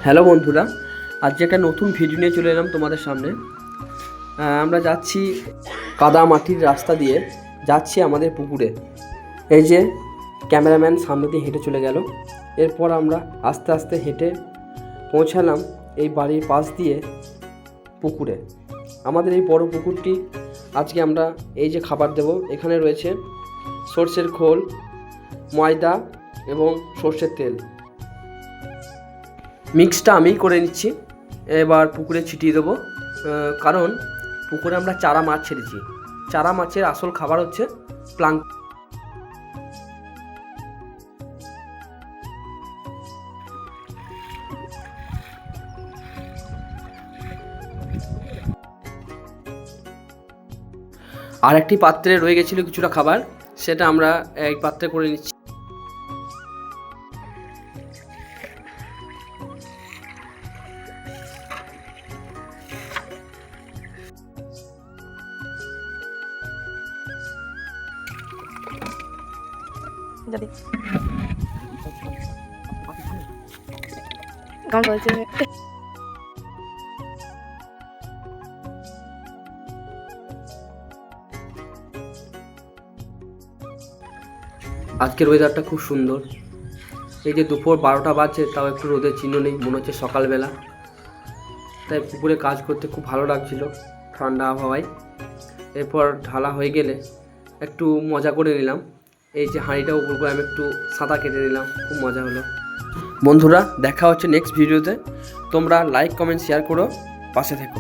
Hello বন্ধুরা, আজকে একটা নতুন ভিডিও নিয়ে চলে এলাম তোমাদের সামনে। আমরা যাচ্ছি কাদা মাটির রাস্তা দিয়ে, যাচ্ছি আমাদের পুকুরে। এই যে ক্যামেরাম্যান সামনে দিয়ে হেঁটে চলে গেল। এরপর আমরা আস্তে আস্তে হেঁটে পৌঁছালাম এই বাড়ির পাশ দিয়ে পুকুরে। আমাদের এই বড় পুকুরটি আজকে আমরা এই যে খাবার দেব, এখানে রয়েছে সর্ষের খোল, ময়দা এবং সর্ষের তেল। মিক্সটা আমিই করে নিচ্ছি। এবার পুকুরে ছিটিয়ে দেবো, কারণ পুকুরে আমরা চারা মাছ ছেড়েছি। চারা মাছের আসল খাবার হচ্ছে প্লাঙ্ক। আর একটি পাত্রে রয়ে গেছিলো কিছুটা খাবার, সেটা আমরা এই পাত্রে করে নিচ্ছি। jadi kamu aja আজকের ওয়েদারটা খুব সুন্দর। এই যে দুপুর 12টা বাজছে, তাও একটু রোদের চিহ্ন নেই, মনে হচ্ছে সকালবেলা। তাই পুকুরে কাজ করতে খুব ভালো লাগছিল ঠান্ডা আবহাওয়ায়। এরপর ঢালা হয়ে গেলে একটু মজা করে নিলাম। এই যে হাঁড়িটা উপর করে আমি একটু সাঁতার কেটে নিলাম, খুব মজা হলো। বন্ধুরা, দেখা হচ্ছে নেক্সট ভিডিওতে। তোমরা লাইক, কমেন্ট, শেয়ার করো, পাশে থেকো।